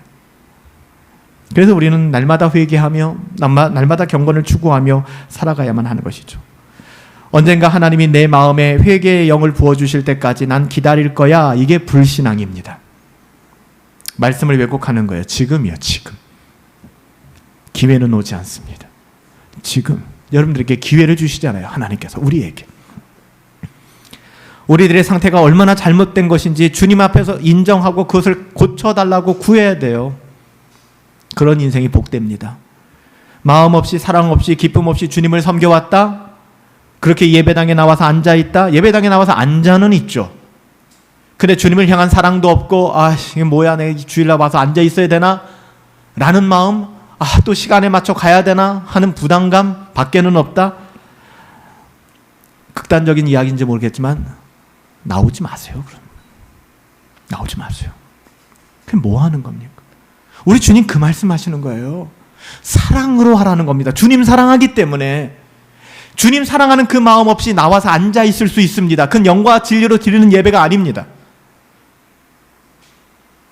그래서 우리는 날마다 회개하며 날마다 경건을 추구하며 살아가야만 하는 것이죠. 언젠가 하나님이 내 마음에 회개의 영을 부어주실 때까지 난 기다릴 거야. 이게 불신앙입니다. 말씀을 왜곡하는 거예요. 지금이요, 지금. 기회는 오지 않습니다. 지금 여러분들에게 기회를 주시잖아요. 하나님께서 우리에게. 우리들의 상태가 얼마나 잘못된 것인지 주님 앞에서 인정하고 그것을 고쳐달라고 구해야 돼요. 그런 인생이 복됩니다. 마음 없이 사랑 없이 기쁨 없이 주님을 섬겨왔다. 그렇게 예배당에 나와서 앉아있다. 예배당에 나와서 앉아는 있죠. 근데 주님을 향한 사랑도 없고 이게 뭐야, 내가 주일날 와서 앉아있어야 되나? 라는 마음, 또 시간에 맞춰 가야 되나? 하는 부담감 밖에는 없다. 극단적인 이야기인지 모르겠지만 나오지 마세요. 그럼 나오지 마세요. 그게 뭐 하는 겁니까? 우리 주님 그 말씀하시는 거예요. 사랑으로 하라는 겁니다. 주님 사랑하기 때문에. 주님 사랑하는 그 마음 없이 나와서 앉아 있을 수 있습니다. 그건 영과 진리로 드리는 예배가 아닙니다.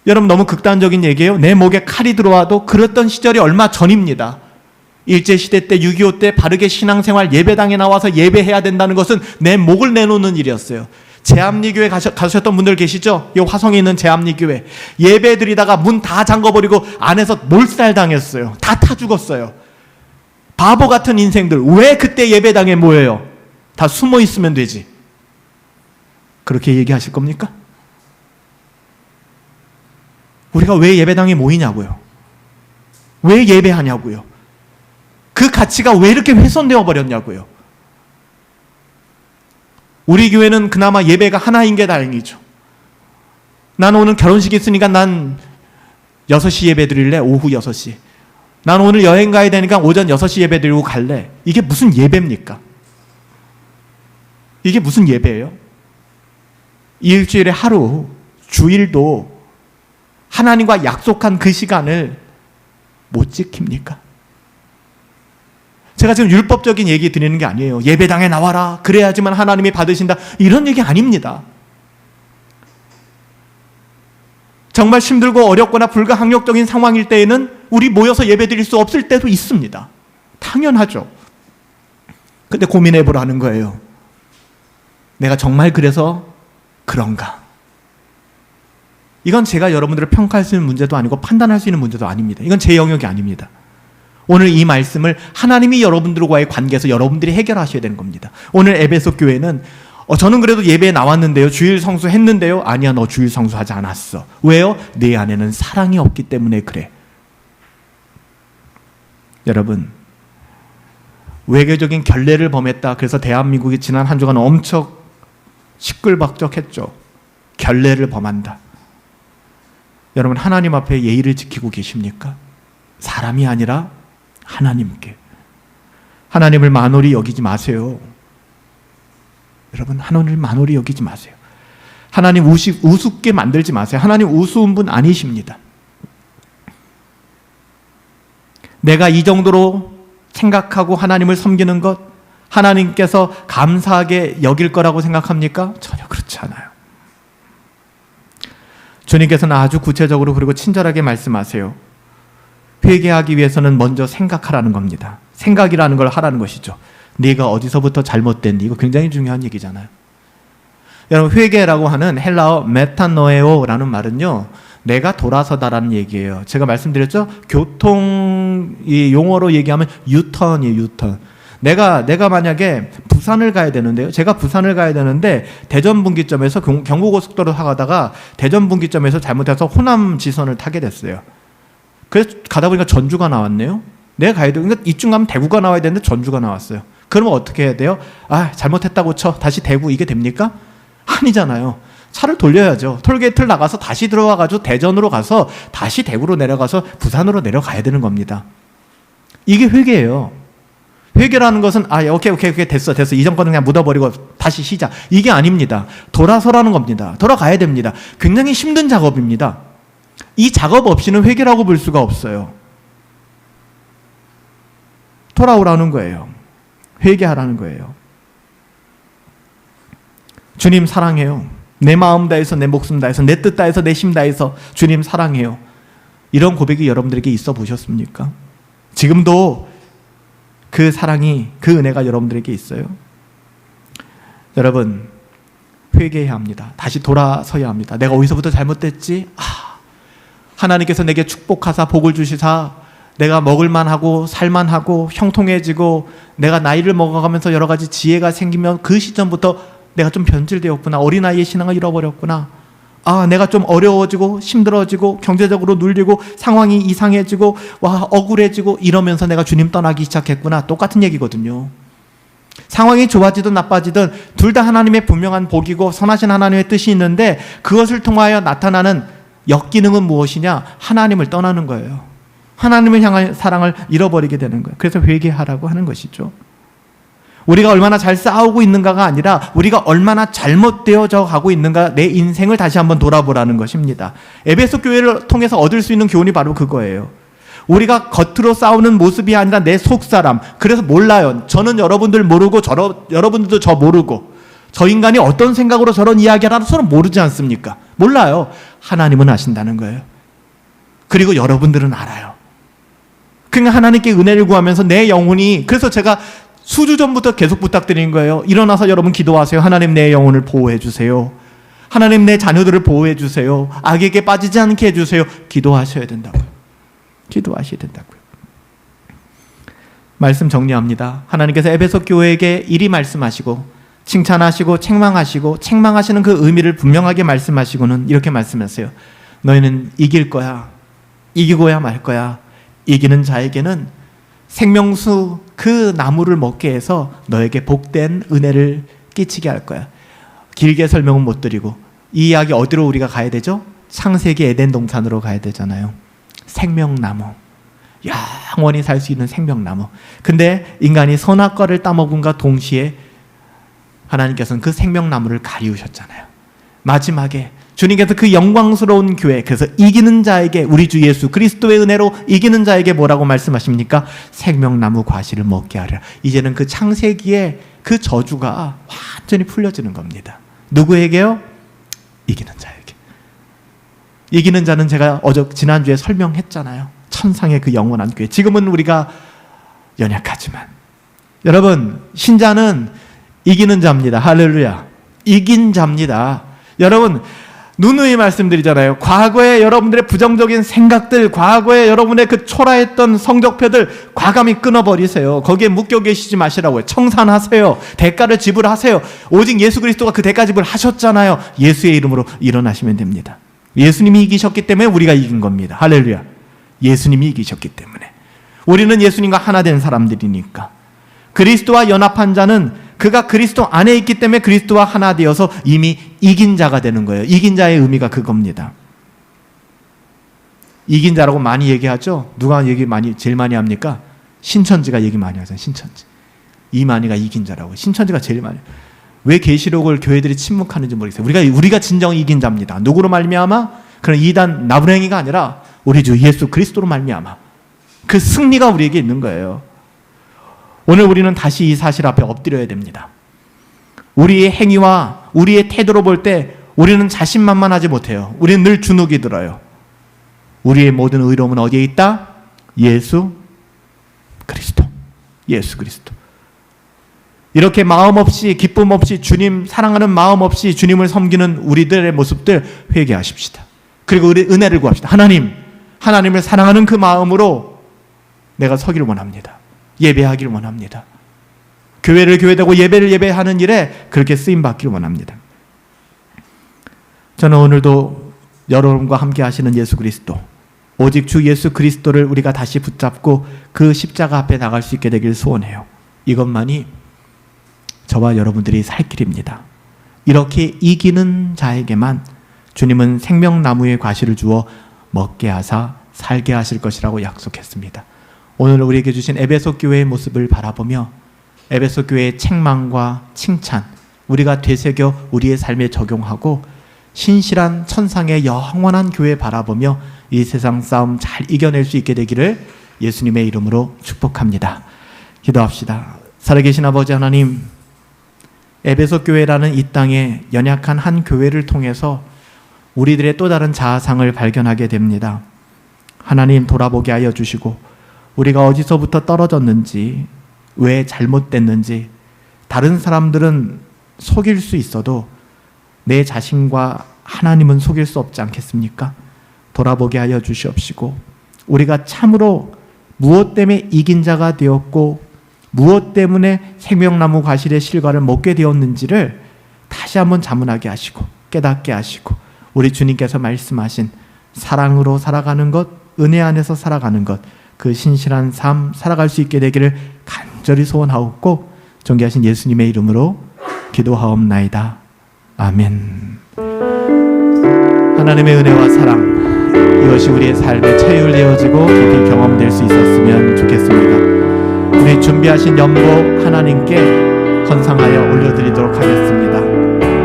여러분, 너무 극단적인 얘기예요. 내 목에 칼이 들어와도 그랬던 시절이 얼마 전입니다. 일제시대 때 6.25 때 바르게 신앙생활 예배당에 나와서 예배해야 된다는 것은 내 목을 내놓는 일이었어요. 제암리교회 가셨던 분들 계시죠? 이 화성에 있는 제암리교회. 예배 드리다가 문 다 잠궈버리고 안에서 몰살당했어요. 다 타 죽었어요. 바보 같은 인생들. 왜 그때 예배당에 모여요? 다 숨어 있으면 되지. 그렇게 얘기하실 겁니까? 우리가 왜 예배당에 모이냐고요? 왜 예배하냐고요? 그 가치가 왜 이렇게 훼손되어 버렸냐고요? 우리 교회는 그나마 예배가 하나인 게 다행이죠. 난 오늘 결혼식 있으니까 난 6시 예배 드릴래? 오후 6시. 난 오늘 여행 가야 되니까 오전 6시 예배 드리고 갈래. 이게 무슨 예배입니까? 이게 무슨 예배예요? 일주일에 하루, 주일도 하나님과 약속한 그 시간을 못 지킵니까? 제가 지금 율법적인 얘기 드리는 게 아니에요. 예배당에 나와라. 그래야지만 하나님이 받으신다. 이런 얘기 아닙니다. 정말 힘들고 어렵거나 불가항력적인 상황일 때에는 우리 모여서 예배 드릴 수 없을 때도 있습니다. 당연하죠. 근데 고민해 보라는 거예요. 내가 정말 그래서 그런가? 이건 제가 여러분들을 평가할 수 있는 문제도 아니고 판단할 수 있는 문제도 아닙니다. 이건 제 영역이 아닙니다. 오늘 이 말씀을 하나님이 여러분들과의 관계에서 여러분들이 해결하셔야 되는 겁니다. 오늘 에베소 교회는 저는 그래도 예배에 나왔는데요. 주일 성수했는데요. 아니야, 너 주일 성수하지 않았어. 왜요? 내 안에는 사랑이 없기 때문에 그래. 여러분, 외교적인 결례를 범했다. 그래서 대한민국이 지난 한 주간 엄청 시끌벅적했죠. 결례를 범한다. 여러분, 하나님 앞에 예의를 지키고 계십니까? 사람이 아니라 하나님께. 하나님을 만홀히 여기지 마세요. 여러분, 하나님을 만홀히 여기지 마세요. 하나님 우습게 만들지 마세요. 하나님 우스운 분 아니십니다. 내가 이 정도로 생각하고 하나님을 섬기는 것, 하나님께서 감사하게 여길 거라고 생각합니까? 전혀 그렇지 않아요. 주님께서는 아주 구체적으로 그리고 친절하게 말씀하세요. 회개하기 위해서는 먼저 생각하라는 겁니다. 생각이라는 걸 하라는 것이죠. 네가 어디서부터 잘못됐니? 이거 굉장히 중요한 얘기잖아요. 여러분, 회개라고 하는 헬라어 메타노에오라는 말은요, 내가 돌아서다라는 얘기예요. 제가 말씀드렸죠? 교통 용어로 얘기하면 유턴이에요, 유턴. 내가 만약에 부산을 가야 되는데요. 제가 부산을 가야 되는데 대전 분기점에서 경부고속도로 타가다가 대전 분기점에서 잘못해서 호남 지선을 타게 됐어요. 그래서 가다 보니까 전주가 나왔네요. 내가 가야 돼. 그러니까 이쯤 가면 대구가 나와야 되는데 전주가 나왔어요. 그러면 어떻게 해야 돼요? 잘못했다고 쳐. 다시 대구. 이게 됩니까? 아니잖아요. 차를 돌려야죠. 톨게이트를 나가서 다시 들어와가지고 대전으로 가서 다시 대구로 내려가서 부산으로 내려가야 되는 겁니다. 이게 회개예요. 회개라는 것은 오케이 됐어 이전 거는 그냥 묻어버리고 다시 시작. 이게 아닙니다. 돌아서라는 겁니다. 돌아가야 됩니다. 굉장히 힘든 작업입니다. 이 작업 없이는 회개라고 볼 수가 없어요. 돌아오라는 거예요. 회개하라는 거예요. 주님 사랑해요. 내 마음 다해서 내 목숨 다해서 내 뜻 다해서 내 심 다해서 주님 사랑해요. 이런 고백이 여러분들에게 있어 보셨습니까? 지금도 그 사랑이, 그 은혜가 여러분들에게 있어요. 여러분, 회개해야 합니다. 다시 돌아서야 합니다. 내가 어디서부터 잘못됐지? 하나님께서 내게 축복하사 복을 주시사 내가 먹을만하고 살만하고 형통해지고 내가 나이를 먹어가면서 여러 가지 지혜가 생기면 그 시점부터 내가 좀 변질되었구나. 어린아이의 신앙을 잃어버렸구나. 내가 좀 어려워지고 힘들어지고 경제적으로 눌리고 상황이 이상해지고 억울해지고 이러면서 내가 주님 떠나기 시작했구나. 똑같은 얘기거든요. 상황이 좋아지든 나빠지든 둘 다 하나님의 분명한 복이고 선하신 하나님의 뜻이 있는데 그것을 통하여 나타나는 역기능은 무엇이냐? 하나님을 떠나는 거예요. 하나님을 향한 사랑을 잃어버리게 되는 거예요. 그래서 회개하라고 하는 것이죠. 우리가 얼마나 잘 싸우고 있는가가 아니라 우리가 얼마나 잘못되어져 가고 있는가, 내 인생을 다시 한번 돌아보라는 것입니다. 에베소 교회를 통해서 얻을 수 있는 교훈이 바로 그거예요. 우리가 겉으로 싸우는 모습이 아니라 내 속사람. 그래서 몰라요. 저는 여러분들 모르고 여러분들도 저 모르고 저 인간이 어떤 생각으로 저런 이야기를 하나 서로 모르지 않습니까? 몰라요. 하나님은 아신다는 거예요. 그리고 여러분들은 알아요. 그러니까 하나님께 은혜를 구하면서 내 영혼이, 그래서 제가 수주 전부터 계속 부탁드린 거예요. 일어나서 여러분 기도하세요. 하나님 내 영혼을 보호해 주세요. 하나님 내 자녀들을 보호해 주세요. 악에게 빠지지 않게 해주세요. 기도하셔야 된다고요. 기도하셔야 된다고요. 말씀 정리합니다. 하나님께서 에베소 교회에게 이리 말씀하시고 칭찬하시고 책망하시는 그 의미를 분명하게 말씀하시고는 이렇게 말씀하세요. 너희는 이길 거야. 이기고야 말 거야. 이기는 자에게는 생명수 그 나무를 먹게 해서 너에게 복된 은혜를 끼치게 할 거야. 길게 설명은 못 드리고 이 이야기 어디로 우리가 가야 되죠? 창세기 에덴 동산으로 가야 되잖아요. 생명나무, 영원히 살 수 있는 생명나무. 근데 인간이 선악과를 따먹은과 동시에 하나님께서는 그 생명나무를 가리우셨잖아요. 마지막에 주님께서 그 영광스러운 교회, 그래서 이기는 자에게, 우리 주 예수 그리스도의 은혜로 이기는 자에게 뭐라고 말씀하십니까? 생명나무 과실을 먹게 하리라. 이제는 그 창세기의 그 저주가 완전히 풀려지는 겁니다. 누구에게요? 이기는 자에게. 이기는 자는 제가 지난주에 설명했잖아요. 천상의 그 영원한 교회. 지금은 우리가 연약하지만 여러분, 신자는 이기는 자입니다. 할렐루야. 이긴 자입니다. 여러분, 누누이 말씀드리잖아요. 과거에 여러분들의 부정적인 생각들, 과거에 여러분의 그 초라했던 성적표들 과감히 끊어버리세요. 거기에 묶여 계시지 마시라고요. 청산하세요. 대가를 지불하세요. 오직 예수 그리스도가 그 대가 지불을 하셨잖아요. 예수의 이름으로 일어나시면 됩니다. 예수님이 이기셨기 때문에 우리가 이긴 겁니다. 할렐루야. 예수님이 이기셨기 때문에. 우리는 예수님과 하나 된 사람들이니까. 그리스도와 연합한 자는 그가 그리스도 안에 있기 때문에 그리스도와 하나 되어서 이미 이긴 자가 되는 거예요. 이긴 자의 의미가 그겁니다. 이긴 자라고 많이 얘기하죠. 누가 제일 많이 합니까? 신천지가 얘기 많이 하잖아요. 신천지. 이만희가 이긴 자라고. 신천지가 제일 많이. 왜 계시록을 교회들이 침묵하는지 모르겠어요. 우리가 진정 이긴 자입니다. 누구로 말미암아? 그런 이단 나부랭이가 아니라 우리 주 예수 그리스도로 말미암아. 그 승리가 우리에게 있는 거예요. 오늘 우리는 다시 이 사실 앞에 엎드려야 됩니다. 우리의 행위와 우리의 태도로 볼 때 우리는 자신만만하지 못해요. 우리는 늘 주눅이 들어요. 우리의 모든 의로움은 어디에 있다? 예수 그리스도. 예수 그리스도. 이렇게 마음 없이, 기쁨 없이, 주님 사랑하는 마음 없이 주님을 섬기는 우리들의 모습들 회개하십시다. 그리고 우리 은혜를 구합시다. 하나님을 사랑하는 그 마음으로 내가 서기를 원합니다. 예배하기를 원합니다. 교회를 교회되고 예배를 예배하는 일에 그렇게 쓰임받기를 원합니다. 저는 오늘도 여러분과 함께 하시는 예수 그리스도, 오직 주 예수 그리스도를 우리가 다시 붙잡고 그 십자가 앞에 나갈 수 있게 되길 소원해요. 이것만이 저와 여러분들이 살 길입니다. 이렇게 이기는 자에게만 주님은 생명나무의 과실을 주어 먹게 하사 살게 하실 것이라고 약속했습니다. 오늘 우리에게 주신 에베소 교회의 모습을 바라보며 에베소 교회의 책망과 칭찬, 우리가 되새겨 우리의 삶에 적용하고 신실한 천상의 영원한 교회 바라보며 이 세상 싸움 잘 이겨낼 수 있게 되기를 예수님의 이름으로 축복합니다. 기도합시다. 살아계신 아버지 하나님, 에베소 교회라는 이 땅에 연약한 한 교회를 통해서 우리들의 또 다른 자아상을 발견하게 됩니다. 하나님 돌아보게 하여 주시고 우리가 어디서부터 떨어졌는지, 왜 잘못됐는지, 다른 사람들은 속일 수 있어도 내 자신과 하나님은 속일 수 없지 않겠습니까? 돌아보게 하여 주시옵시고 우리가 참으로 무엇 때문에 이긴 자가 되었고 무엇 때문에 생명나무 과실의 실과를 먹게 되었는지를 다시 한번 자문하게 하시고 깨닫게 하시고 우리 주님께서 말씀하신 사랑으로 살아가는 것, 은혜 안에서 살아가는 것, 그 신실한 삶 살아갈 수 있게 되기를 간절히 소원하옵고 존귀하신 예수님의 이름으로 기도하옵나이다. 아멘. 하나님의 은혜와 사랑 이것이 우리의 삶에 체휼되어지고 깊이 경험될 수 있었으면 좋겠습니다. 우리 준비하신 연보 하나님께 헌상하여 올려드리도록 하겠습니다.